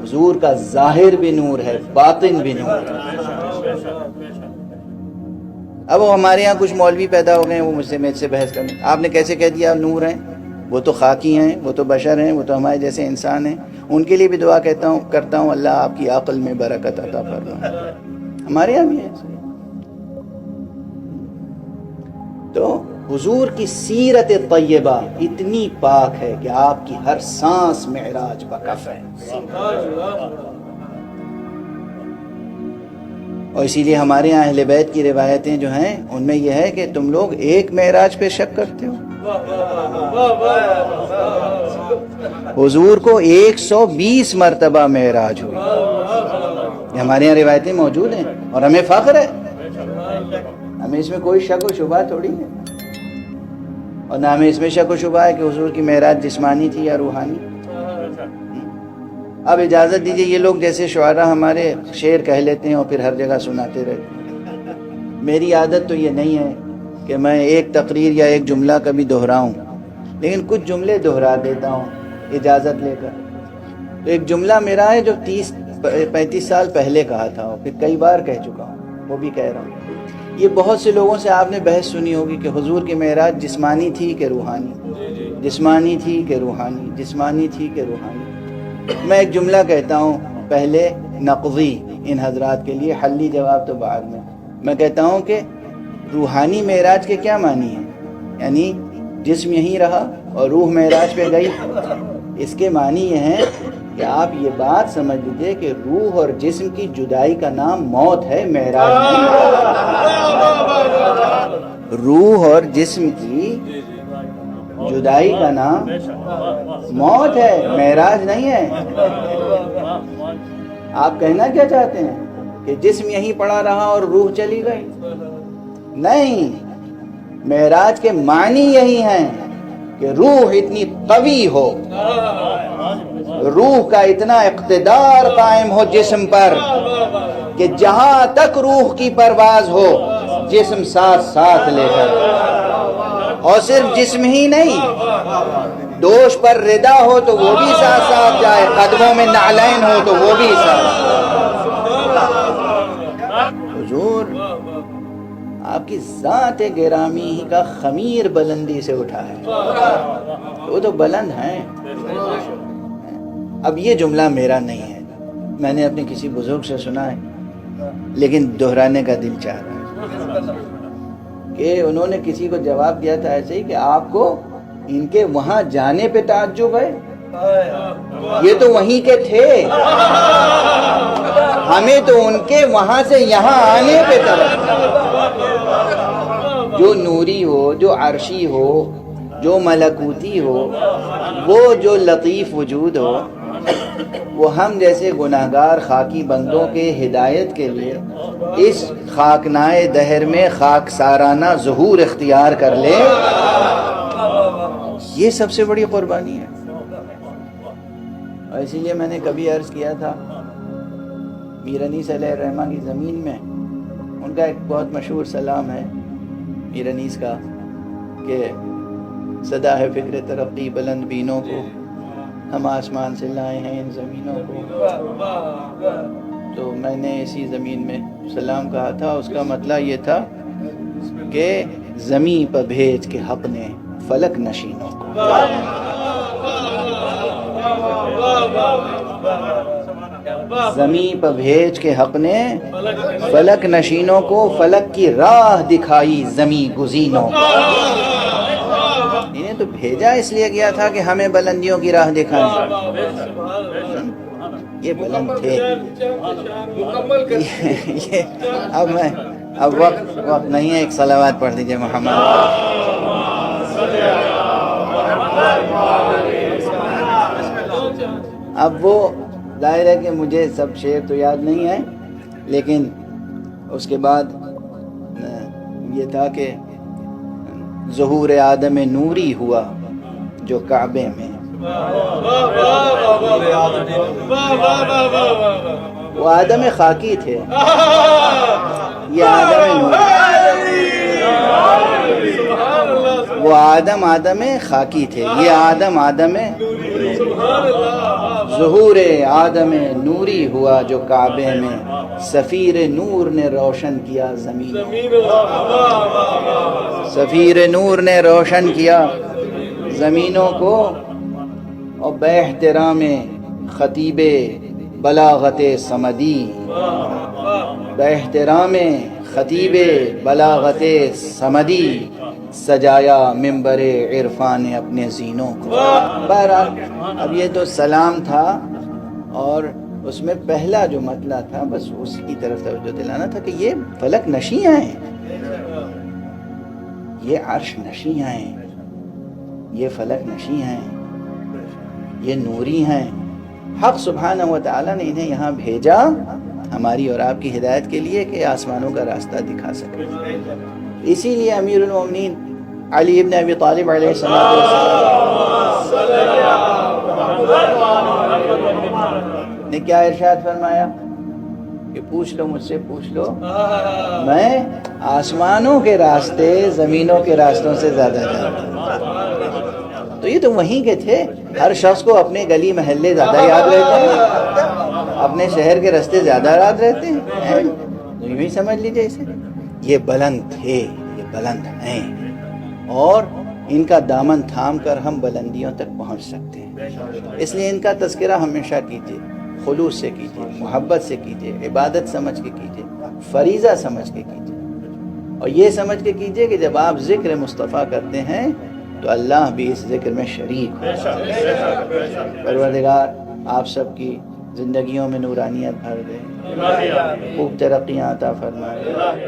حضور کا ظاہر بھی نور ہے، باطن بھی نور ہے۔ اب وہ ہمارے یہاں کچھ مولوی پیدا ہو گئے ہیں، وہ مجھ سے بحث کریں، آپ نے کیسے کہہ دیا نور ہیں؟ وہ تو خاکی ہیں، وہ تو بشر ہیں، وہ تو ہمارے جیسے انسان ہیں۔ ان کے لیے بھی دعا کرتا ہوں اللہ آپ کی عقل میں برکت عطا فرمائے۔ ہمارے یہاں بھی ہے۔ تو حضور کی سیرت طیبہ اتنی پاک ہے کہ آپ کی ہر سانس معراج وقف ہے، اور اسی لیے ہمارے یہاں اہل بیت کی روایتیں جو ہیں ان میں یہ ہے کہ تم لوگ ایک معراج پہ شک کرتے ہو، حضور کو 120 مرتبہ معراج ہوئی۔ یہ ہمارے یہاں روایتیں موجود ہیں اور ہمیں فخر ہے، ہمیں اس میں کوئی شک و شبہ تھوڑی ہے، اور نہ ہمیں اس میں شک و شبہ ہے کہ حضور کی معراج جسمانی تھی یا روحانی۔ اب اجازت دیجئے، یہ لوگ جیسے شعراء ہمارے شعر کہہ لیتے ہیں اور پھر ہر جگہ سناتے رہتے ہیں۔ میری عادت تو یہ نہیں ہے کہ میں ایک تقریر یا ایک جملہ کبھی دہراؤں، لیکن کچھ جملے دہرا دیتا ہوں اجازت لے کر۔ تو ایک جملہ میرا ہے جو 30-35 سال پہلے کہا تھا اور پھر کئی بار کہہ چکا ہوں، وہ بھی کہہ رہا ہوں۔ یہ بہت سے لوگوں سے آپ نے بحث سنی ہوگی کہ حضور کی معراج جسمانی تھی کہ روحانی، جسمانی تھی کہ روحانی، جسمانی تھی کہ روحانی۔ میں ایک جملہ کہتا ہوں پہلے نقضی ان حضرات کے لیے، حلی جواب تو بعد میں۔ میں کہتا ہوں کہ روحانی معراج کے کیا معنی ہیں، یعنی جسم یہیں رہا اور روح معراج پہ گئی۔ اس کے معنی یہ ہیں کہ آپ یہ بات سمجھ لیجئے کہ روح اور جسم کی جدائی کا نام موت ہے، معراج نہیں ہے۔ روح اور جسم کی جدائی کا نام موت ہے، معراج نہیں ہے۔ آپ کہنا کیا چاہتے ہیں کہ جسم یہیں پڑا رہا اور روح چلی گئی؟ نہیں، معراج کے معنی یہی ہیں کہ روح اتنی قوی ہو، روح کا اتنا اقتدار قائم ہو جسم پر کہ جہاں تک روح کی پرواز ہو جسم ساتھ ساتھ لے کر، اور صرف جسم ہی نہیں، دوش پر ردا ہو تو وہ بھی ساتھ ساتھ جائے، قدموں میں نعلین ہو تو وہ بھی ساتھ۔ حضور آپ کی ذات گرامی ہی کا خمیر بلندی سے اٹھا ہے، وہ تو بلند ہیں۔ اب یہ جملہ میرا نہیں ہے، میں نے اپنے کسی بزرگ سے سنا ہے، لیکن دہرانے کا دل چاہ رہا ہے کہ انہوں نے کسی کو جواب دیا تھا ایسے ہی کہ آپ کو ان کے وہاں جانے پہ تعجب ہے، یہ تو وہیں کے تھے، ہمیں تو ان کے وہاں سے یہاں آنے پہ تعجب۔ جو نوری ہو، جو عرشی ہو، جو ملکوتی ہو، وہ جو لطیف وجود ہو، وہ ہم جیسے گناہگار خاکی بندوں کے ہدایت کے لیے اس خاکنائے دہر میں خاک سارانہ ظہور اختیار کر لے، یہ سب سے بڑی قربانی ہے۔ اور اسی لیے میں نے کبھی عرض کیا تھا، میر انیس علیہ الرحمہ کی زمین میں ان کا ایک بہت مشہور سلام ہے میر انیس کا کہ صدا ہے فکر ترقی بلند بینوں کو، ہم آسمان سے لائے ہیں ان زمینوں کو۔ تو میں نے اسی زمین میں سلام کہا تھا، اس کا مطلب یہ تھا کہ زمین پر بھیج کے حق نے فلک نشینوں کو، زمین پر بھیج کے حق نے فلک نشینوں کو، فلک کی راہ دکھائی زمین گزینوں کو۔ انہیں تو بھیجا اس لیے گیا تھا کہ ہمیں بلندیوں کی راہ دکھائیں، یہ بلند تھے۔ اب وقت نہیں ہے، ایک صلوات پڑھ دیجئے محمد۔ اب وہ ظاہر ہے کہ مجھے سب شعر تو یاد نہیں ہے، لیکن اس کے بعد یہ تھا کہ ظہور آدم نوری ہوا جو کعبے میں، وہ آدم خاکی تھے، یہ آدم نوری، وہ آدم خاکی تھے، یہ آدم ظہور آدم نوری ہوا جو کعبے میں، سفیر نور نے روشن کیا زمین، سفیر نور نے روشن کیا زمینوں کو، اور بے احترام خطیب بلاغت صمدی، بے احترام خطیب بلاغت صمدی سجایا ممبر عرفان اپنے زینوں کو۔ بہرحال اب یہ تو سلام تھا، اور اس میں پہلا جو مطلع تھا بس اس کی طرف توجہ دلانا تھا کہ یہ فلک نشیاں ہیں، یہ عرش نشیاں ہیں، یہ فلک نشیں ہیں، یہ نوری ہیں۔ حق سبحانہ و تعالیٰ نے انہیں یہاں بھیجا ہماری اور آپ کی ہدایت کے لیے کہ آسمانوں کا راستہ دکھا سکے۔ اسی لیے امیر المومنین علی ابن ابی طالب علیہ السلام نے کیا ارشاد فرمایا کہ پوچھ لو مجھ سے، پوچھ لو، میں آسمانوں کے راستے زمینوں کے راستوں سے زیادہ جانتا ہوں۔ تو یہ تو وہیں کے تھے، ہر شخص کو اپنے گلی محلے زیادہ یاد رہتے ہیں، اپنے شہر کے راستے زیادہ یاد رہتے ہیں، یوں ہی سمجھ لیجیے اسے۔ یہ بلند تھے، یہ بلند ہیں، اور ان کا دامن تھام کر ہم بلندیوں تک پہنچ سکتے ہیں۔ اس لیے ان کا تذکرہ ہمیشہ کیجیے، خلوص سے کیجیے، محبت سے کیجیے، عبادت سمجھ کے کیجیے، فریضہ سمجھ کے کیجیے، اور یہ سمجھ کے کیجیے کہ جب آپ ذکر مصطفیٰ کرتے ہیں تو اللہ بھی اس ذکر میں شریک ہوتا ہے۔ پروردگار آپ سب کی زندگیوں میں نورانیت بھر دے، خوب ترقیاں عطا فرمائے۔